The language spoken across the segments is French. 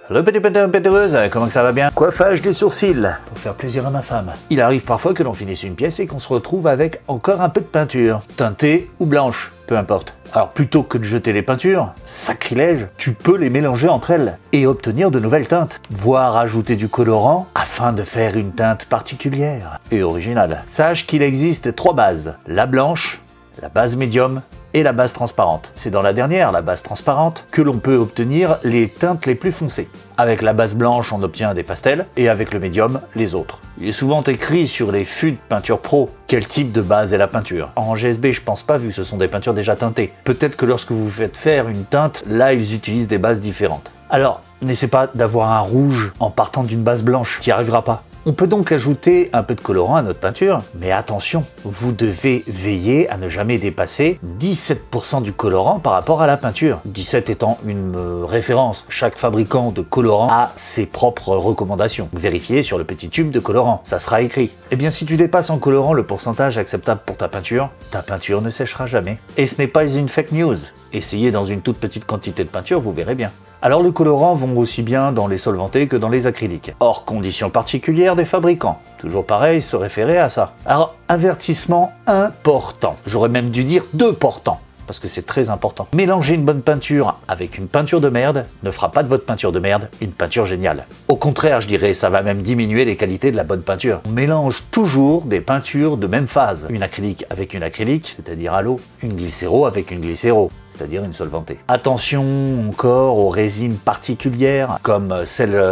Le petit pétereuse, comment que ça va bien? Coiffage des sourcils, pour faire plaisir à ma femme. Il arrive parfois que l'on finisse une pièce et qu'on se retrouve avec encore un peu de peinture, teintée ou blanche, peu importe. Alors plutôt que de jeter les peintures, sacrilège, tu peux les mélanger entre elles et obtenir de nouvelles teintes, voire ajouter du colorant afin de faire une teinte particulière et originale. Sache qu'il existe 3 bases, la blanche, la base médium et la base transparente. C'est dans la dernière, la base transparente, que l'on peut obtenir les teintes les plus foncées. Avec la base blanche, on obtient des pastels, et avec le médium, les autres. Il est souvent écrit sur les fûts de peinture pro quel type de base est la peinture. En GSB, je pense pas, vu que ce sont des peintures déjà teintées. Peut-être que lorsque vous faites faire une teinte, là, ils utilisent des bases différentes. Alors, n'essaie pas d'avoir un rouge en partant d'une base blanche, tu n'y arriveras pas. On peut donc ajouter un peu de colorant à notre peinture, mais attention, vous devez veiller à ne jamais dépasser 17% du colorant par rapport à la peinture. 17 étant une référence, chaque fabricant de colorant a ses propres recommandations. Vérifiez sur le petit tube de colorant, ça sera écrit. Eh bien si tu dépasses en colorant le pourcentage acceptable pour ta peinture ne séchera jamais. Et ce n'est pas une fake news. Essayez dans une toute petite quantité de peinture, vous verrez bien. Alors les colorants vont aussi bien dans les solventés que dans les acryliques. Hors conditions particulières des fabricants. Toujours pareil, se référer à ça. Alors, avertissement important. J'aurais même dû dire 2 portants. Parce que c'est très important. Mélanger une bonne peinture avec une peinture de merde ne fera pas de votre peinture de merde une peinture géniale. Au contraire, je dirais, ça va même diminuer les qualités de la bonne peinture. On mélange toujours des peintures de même phase. Une acrylique avec une acrylique, c'est-à-dire à l'eau. Une glycéro avec une glycéro, c'est-à-dire une solvantée. Attention encore aux résines particulières, comme celles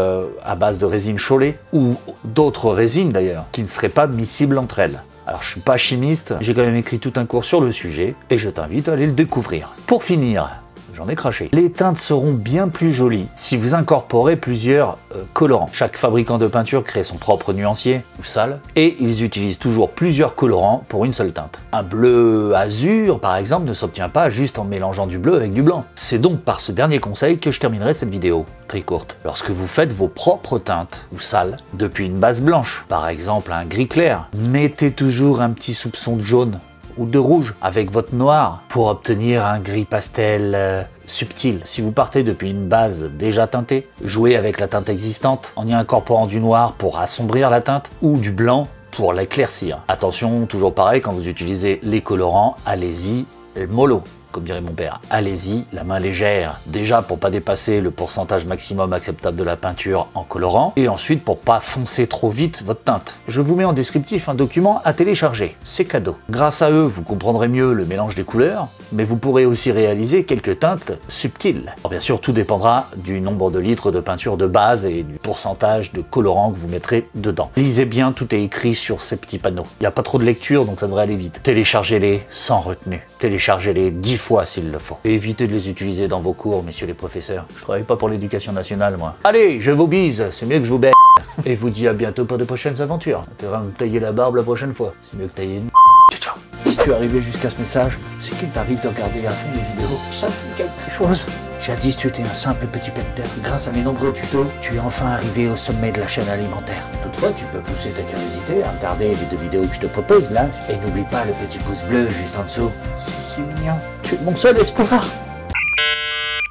à base de résine Cholet, ou d'autres résines d'ailleurs, qui ne seraient pas miscibles entre elles. Alors je suis pas chimiste, j'ai quand même écrit tout un cours sur le sujet, et je t'invite à aller le découvrir. Pour finir, j'en ai craché. Les teintes seront bien plus jolies si vous incorporez plusieurs colorants. Chaque fabricant de peinture crée son propre nuancier ou salle et ils utilisent toujours plusieurs colorants pour une seule teinte. Un bleu azur par exemple ne s'obtient pas juste en mélangeant du bleu avec du blanc. C'est donc par ce dernier conseil que je terminerai cette vidéo, très courte. Lorsque vous faites vos propres teintes ou salles depuis une base blanche, par exemple un gris clair, mettez toujours un petit soupçon de jaune ou de rouge avec votre noir pour obtenir un gris pastel subtil. Si vous partez depuis une base déjà teintée, jouez avec la teinte existante en y incorporant du noir pour assombrir la teinte ou du blanc pour l'éclaircir. Attention, toujours pareil, quand vous utilisez les colorants, allez-y mollo, comme dirait mon père. Allez-y, la main légère. Déjà pour pas dépasser le pourcentage maximum acceptable de la peinture en colorant, et ensuite pour pas foncer trop vite votre teinte. Je vous mets en descriptif un document à télécharger, c'est cadeau. Grâce à eux, vous comprendrez mieux le mélange des couleurs, mais vous pourrez aussi réaliser quelques teintes subtiles. Alors bien sûr, tout dépendra du nombre de litres de peinture de base et du pourcentage de colorant que vous mettrez dedans. Lisez bien, tout est écrit sur ces petits panneaux. Il n'y a pas trop de lecture, donc ça devrait aller vite. Téléchargez-les sans retenue. Téléchargez-les 10 fois s'il le faut. Et évitez de les utiliser dans vos cours, messieurs les professeurs. Je travaille pas pour l'éducation nationale, moi. Allez, je vous bise, c'est mieux que je vous baise. Et vous dis à bientôt pour de prochaines aventures. Tu vas me tailler la barbe la prochaine fois. C'est mieux que tailler une... Ciao, ciao. Si tu es arrivé jusqu'à ce message, c'est qu'il t'arrive de regarder à fond les vidéos. Ça me fait quelque chose. Jadis, tu étais un simple petit pecteur. Grâce à mes nombreux tutos, tu es enfin arrivé au sommet de la chaîne alimentaire. Toutefois, tu peux pousser ta curiosité à regarder les 2 vidéos que je te propose là. Et n'oublie pas le petit pouce bleu juste en dessous. C'est mignon. Tu es mon seul espoir.